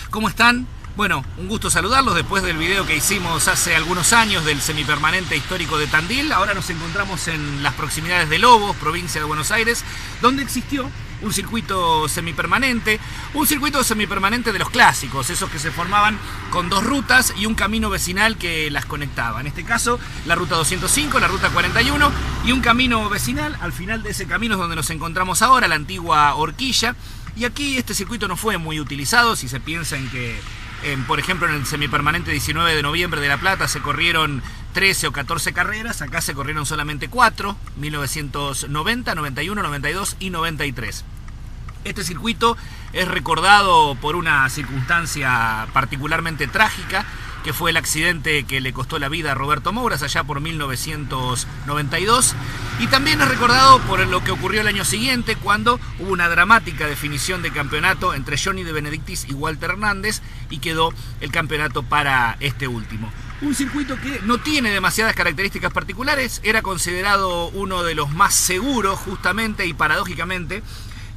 ¿Cómo están? Bueno, un gusto saludarlos después del video que hicimos hace algunos años del semipermanente histórico de Tandil. Ahora nos encontramos en las proximidades de Lobos, provincia de Buenos Aires, donde existió un circuito semipermanente de los clásicos, esos que se formaban con dos rutas y un camino vecinal que las conectaba. En este caso, la ruta 205, la ruta 41 y un camino vecinal. Al final de ese camino es donde nos encontramos ahora, la antigua horquilla. Y aquí este circuito no fue muy utilizado, si se piensa en que, por ejemplo, en el semipermanente 19 de noviembre de La Plata se corrieron 13 o 14 carreras, acá se corrieron solamente 4, 1990, 91, 92 y 93. Este circuito es recordado por una circunstancia particularmente trágica, que fue el accidente que le costó la vida a Roberto Mouras allá por 1992, y también es recordado por lo que ocurrió el año siguiente, cuando hubo una dramática definición de campeonato entre Johnny De Benedictis y Walter Hernández, y quedó el campeonato para este último. Un circuito que no tiene demasiadas características particulares, era considerado uno de los más seguros justamente y paradójicamente,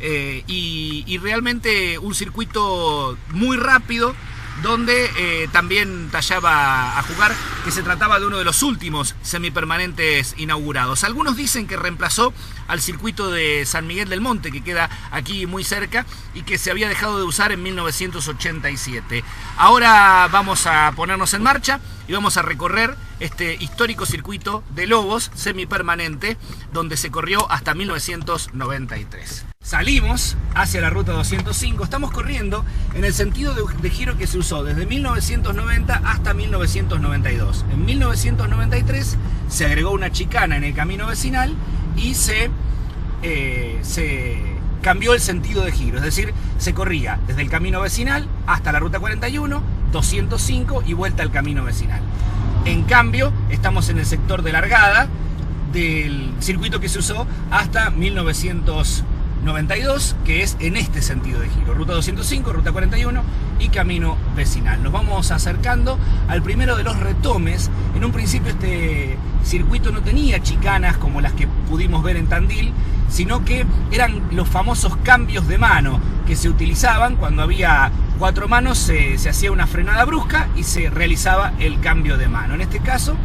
y realmente un circuito muy rápido, donde también tallaba a jugar que se trataba de uno de los últimos semipermanentes inaugurados. Algunos dicen que reemplazó al circuito de San Miguel del Monte, que queda aquí muy cerca y que se había dejado de usar en 1987. Ahora vamos a ponernos en marcha y vamos a recorrer este histórico circuito de Lobos semipermanente, donde se corrió hasta 1993. Salimos hacia la ruta 205, estamos corriendo en el sentido de giro que se usó desde 1990 hasta 1992. En 1993 se agregó una chicana en el camino vecinal y se cambió el sentido de giro, es decir, se corría desde el camino vecinal hasta la ruta 41, 205 y vuelta al camino vecinal. En cambio, estamos en el sector de largada del circuito que se usó hasta 1992, que es en este sentido de giro, ruta 205, ruta 41 y camino vecinal. Nos vamos acercando al primero de los retomes. En un principio este circuito no tenía chicanas como las que pudimos ver en Tandil, sino que eran los famosos cambios de mano que se utilizaban cuando había 4 manos, se hacía una frenada brusca y se realizaba el cambio de mano. En este caso,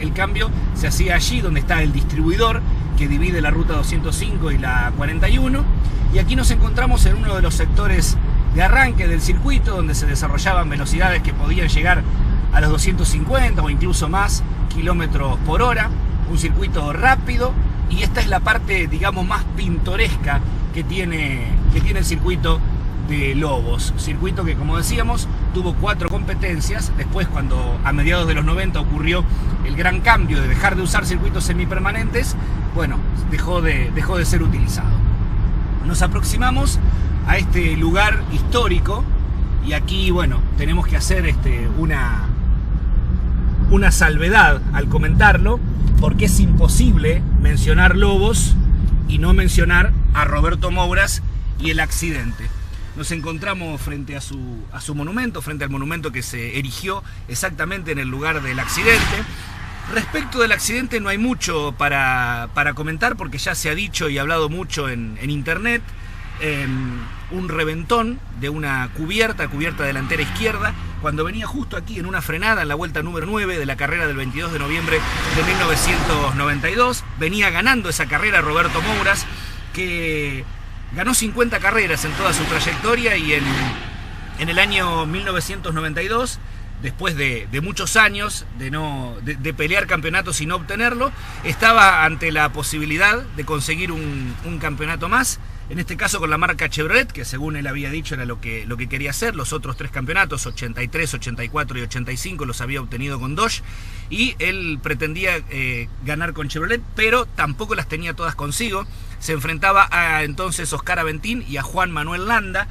el cambio se hacía allí donde está el distribuidor que divide la ruta 205 y la 41, y aquí nos encontramos en uno de los sectores de arranque del circuito, donde se desarrollaban velocidades que podían llegar a los 250 o incluso más kilómetros por hora, un circuito rápido, y esta es la parte, digamos, más pintoresca que tiene el circuito de Lobos, circuito que, como decíamos, tuvo 4 competencias. Después, cuando a mediados de los 90 ocurrió el gran cambio de dejar de usar circuitos semipermanentes, bueno, dejó de ser utilizado. Nos aproximamos a este lugar histórico y aquí, bueno, tenemos que hacer una salvedad al comentarlo, porque es imposible mencionar Lobos y no mencionar a Roberto Mouras y el accidente. Nos encontramos frente a su monumento, frente al monumento que se erigió exactamente en el lugar del accidente. Respecto del accidente no hay mucho para comentar, porque ya se ha dicho y hablado mucho en internet. Un reventón de una cubierta delantera izquierda, cuando venía justo aquí en una frenada en la vuelta número 9 de la carrera del 22 de noviembre de 1992. Venía ganando esa carrera Roberto Mouras, que ganó 50 carreras en toda su trayectoria, y en el año 1992, después de muchos años de pelear campeonatos y no obtenerlo, estaba ante la posibilidad de conseguir un campeonato más, en este caso con la marca Chevrolet, que según él había dicho era lo que quería hacer. Los otros 3 campeonatos, 83, 84 y 85, los había obtenido con Dodge, y él pretendía ganar con Chevrolet, pero tampoco las tenía todas consigo. Se enfrentaba a entonces Oscar Aventín y a Juan Manuel Landa,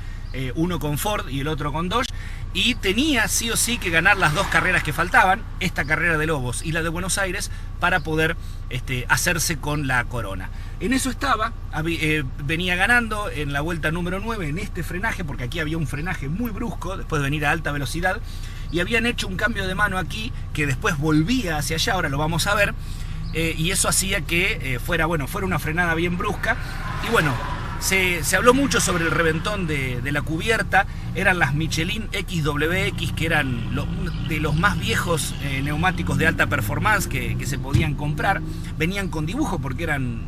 uno con Ford y el otro con Dodge, y tenía sí o sí que ganar las 2 carreras que faltaban, esta carrera de Lobos y la de Buenos Aires, para poder hacerse con la corona. En eso estaba, venía ganando en la vuelta número 9 en este frenaje, porque aquí había un frenaje muy brusco después de venir a alta velocidad, y habían hecho un cambio de mano aquí que después volvía hacia allá, ahora lo vamos a ver, y eso hacía que fuera una frenada bien brusca. Y bueno, Se habló mucho sobre el reventón de la cubierta. Eran las Michelin XWX, que eran de los más viejos neumáticos de alta performance que se podían comprar. Venían con dibujo porque eran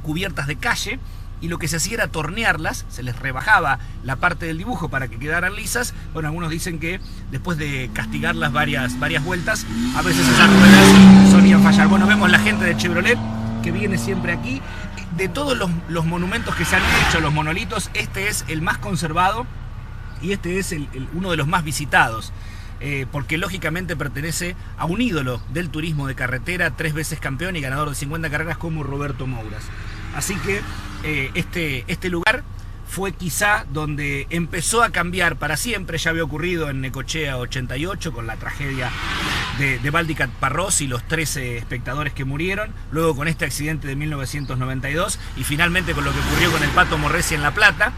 cubiertas de calle, y lo que se hacía era tornearlas, se les rebajaba la parte del dibujo para que quedaran lisas. Bueno, algunos dicen que después de castigarlas varias vueltas, a veces esas ruedas solían fallar. Bueno, vemos la gente de Chevrolet que viene siempre aquí. De todos los monumentos que se han hecho, los monolitos, este es el más conservado y este es uno de los más visitados, porque lógicamente pertenece a un ídolo del turismo de carretera, 3 veces campeón y ganador de 50 carreras como Roberto Mouras. Así que este lugar fue quizá donde empezó a cambiar para siempre. Ya había ocurrido en Necochea 88 con la tragedia de Valdicat Parros y los 13 espectadores que murieron, luego con este accidente de 1992 y finalmente con lo que ocurrió con el Pato Morresi en La Plata.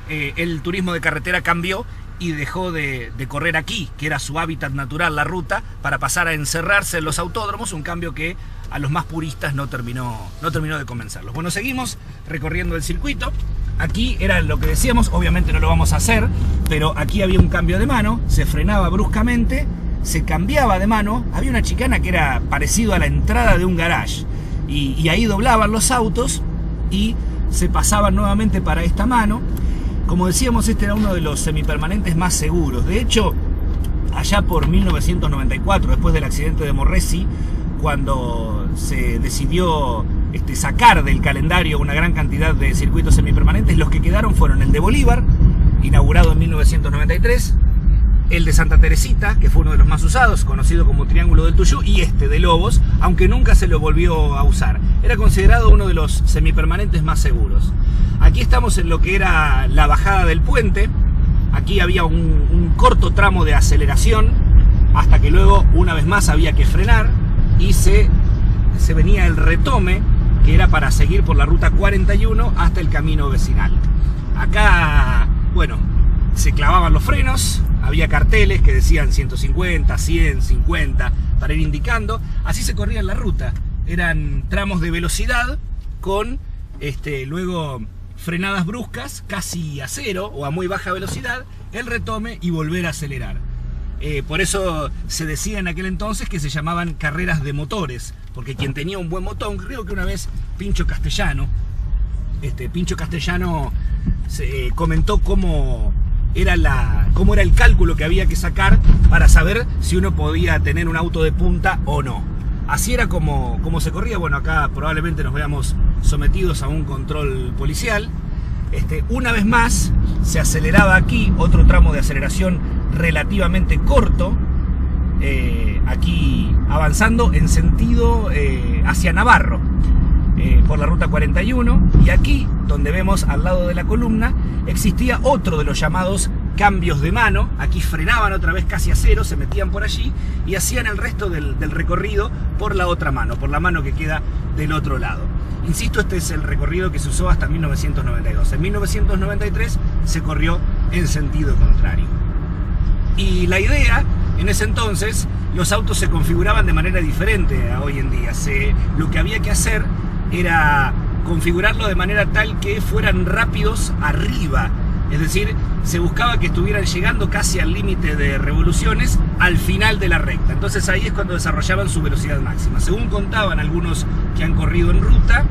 El turismo de carretera cambió y dejó de correr aquí, que era su hábitat natural, la ruta, para pasar a encerrarse en los autódromos, un cambio que a los más puristas no terminó de convencerlos. Bueno, seguimos recorriendo el circuito. Aquí era lo que decíamos, obviamente no lo vamos a hacer, pero aquí había un cambio de mano, se frenaba bruscamente, se cambiaba de mano, había una chicana que era parecido a la entrada de un garage, y ahí doblaban los autos y se pasaban nuevamente para esta mano. Como decíamos, este era uno de los semipermanentes más seguros. De hecho, allá por 1994, después del accidente de Morresi, cuando se decidió sacar del calendario una gran cantidad de circuitos semipermanentes, los que quedaron fueron el de Bolívar, inaugurado en 1993, el de Santa Teresita, que fue uno de los más usados, conocido como Triángulo del Tuyú, y este de Lobos, aunque nunca se lo volvió a usar. Era considerado uno de los semipermanentes más seguros. Aquí estamos en lo que era la bajada del puente. Aquí había un corto tramo de aceleración, hasta que luego, una vez más, había que frenar, y se venía el retome, que era para seguir por la ruta 41 hasta el camino vecinal. Acá, bueno, se clavaban los frenos, había carteles que decían 150, 100, 50 para ir indicando. Así se corría en la ruta. Eran tramos de velocidad con luego frenadas bruscas, casi a cero o a muy baja velocidad, el retome y volver a acelerar. Por eso se decía en aquel entonces que se llamaban carreras de motores, porque quien tenía un buen motor, creo que una vez Pincho Castellano comentó cómo era el cálculo que había que sacar para saber si uno podía tener un auto de punta o no. Así era como se corría. Bueno, acá probablemente nos veamos sometidos a un control policial. Una vez más se aceleraba aquí, otro tramo de aceleración relativamente corto, aquí avanzando en sentido hacia Navarro, por la ruta 41, y aquí, donde vemos al lado de la columna, existía otro de los llamados cambios de mano. Aquí frenaban otra vez casi a cero, se metían por allí y hacían el resto del recorrido por la otra mano, por la mano que queda del otro lado. Insisto, este es el recorrido que se usó hasta 1992. En 1993 se corrió en sentido contrario. Y la idea, en ese entonces, los autos se configuraban de manera diferente a hoy en día. Lo que había que hacer era configurarlo de manera tal que fueran rápidos arriba. Es decir, se buscaba que estuvieran llegando casi al límite de revoluciones al final de la recta. Entonces ahí es cuando desarrollaban su velocidad máxima. Según contaban algunos que han corrido en ruta,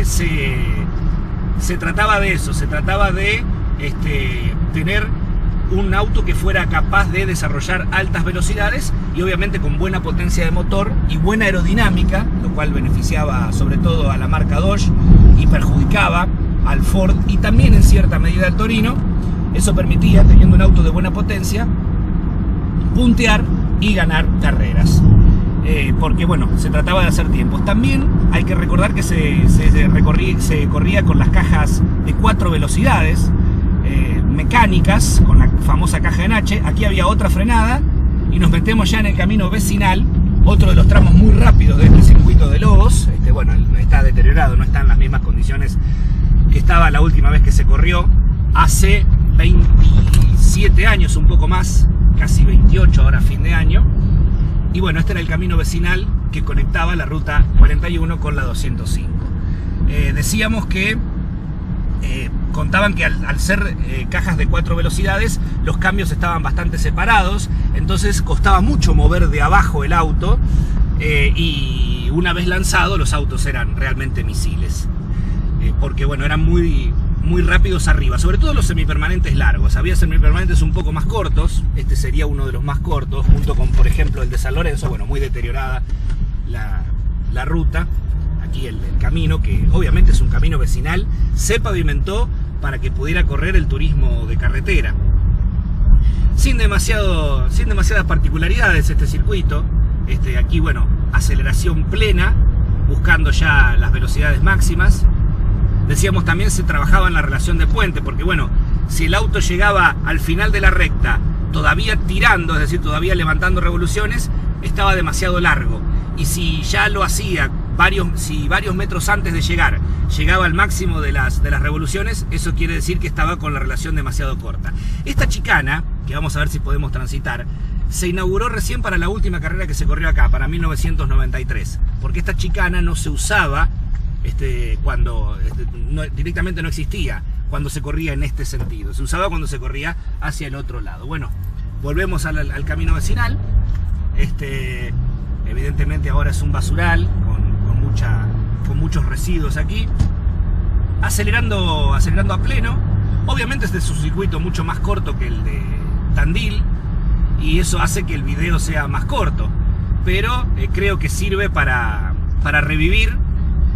se trataba de eso, se trataba de tener un auto que fuera capaz de desarrollar altas velocidades y obviamente con buena potencia de motor y buena aerodinámica, lo cual beneficiaba sobre todo a la marca Dodge y perjudicaba al Ford y también en cierta medida al Torino. Eso permitía, teniendo un auto de buena potencia, puntear y ganar carreras, porque bueno, se trataba de hacer tiempos. También hay que recordar que se corría con las cajas de 4 velocidades mecánicas, con la famosa caja en H. Aquí había otra frenada y nos metemos ya en el camino vecinal, otro de los tramos muy rápidos de este circuito de Lobos. Bueno, está deteriorado, no está en las mismas condiciones que estaba la última vez que se corrió, hace 27 años, un poco más, casi 28 ahora, fin de año. Y bueno, este era el camino vecinal que conectaba la ruta 41 con la 205. Decíamos que contaban que al ser cajas de 4 velocidades, los cambios estaban bastante separados, entonces costaba mucho mover de abajo el auto, y una vez lanzado los autos eran realmente misiles, porque bueno, eran muy rápidos arriba, sobre todo los semipermanentes largos. Había semipermanentes un poco más cortos, este sería uno de los más cortos, junto con por ejemplo el de San Lorenzo, bueno, muy deteriorada la ruta. Aquí el camino, que obviamente es un camino vecinal, se pavimentó para que pudiera correr el turismo de carretera. Sin demasiadas particularidades este circuito. Aquí, bueno, aceleración plena, buscando ya las velocidades máximas. Decíamos también se trabajaba en la relación de puente, porque bueno, si el auto llegaba al final de la recta todavía tirando, es decir, todavía levantando revoluciones, estaba demasiado largo. Y si ya lo hacía varios metros antes de llegar, llegaba al máximo de las revoluciones, eso quiere decir que estaba con la relación demasiado corta. Esta chicana, que vamos a ver si podemos transitar, se inauguró recién para la última carrera que se corrió acá, para 1993, porque esta chicana no se usaba cuando directamente no existía cuando se corría en este sentido, se usaba cuando se corría hacia el otro lado. Bueno, volvemos al camino vecinal. Evidentemente ahora es un basural con muchos residuos aquí, acelerando a pleno. Obviamente este es un circuito mucho más corto que el de Tandil, y eso hace que el video sea más corto, pero creo que sirve para revivir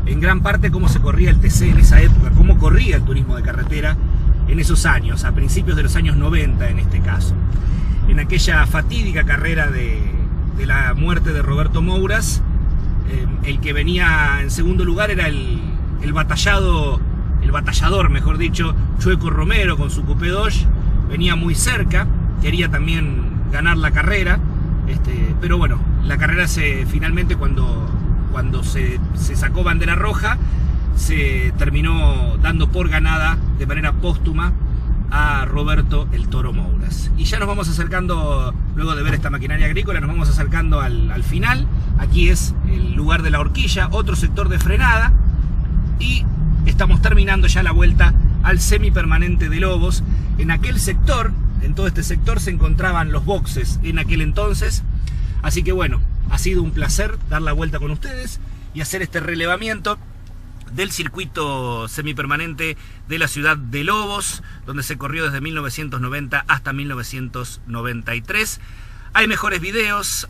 en gran parte cómo se corría el TC en esa época, cómo corría el turismo de carretera en esos años, a principios de los años 90 en este caso. En aquella fatídica carrera de la muerte de Roberto Mouras, el que venía en segundo lugar era el batallador, mejor dicho, Chueco Romero con su Coupé Dodge. Venía muy cerca, quería también ganar la carrera, pero bueno, la carrera finalmente cuando se sacó bandera roja, se terminó dando por ganada de manera póstuma a Roberto el Toro Mouras. Y ya nos vamos acercando, luego de ver esta maquinaria agrícola, nos vamos acercando al final. Aquí es el lugar de la horquilla, otro sector de frenada, y estamos terminando ya la vuelta al semipermanente de Lobos. En aquel sector, en todo este sector, se encontraban los boxes en aquel entonces. Así que bueno, ha sido un placer dar la vuelta con ustedes y hacer este relevamiento del circuito semipermanente de la ciudad de Lobos, donde se corrió desde 1990 hasta 1993. Hay mejores videos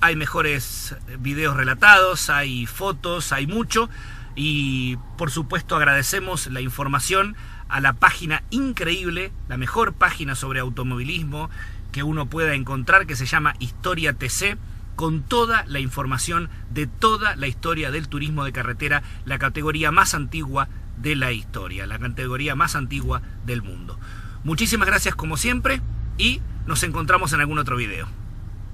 relatados, hay fotos, hay mucho, y por supuesto agradecemos la información a la página increíble, la mejor página sobre automovilismo que uno pueda encontrar, que se llama Historia TC, con toda la información de toda la historia del turismo de carretera, la categoría más antigua de la historia, la categoría más antigua del mundo. Muchísimas gracias como siempre y nos encontramos en algún otro video.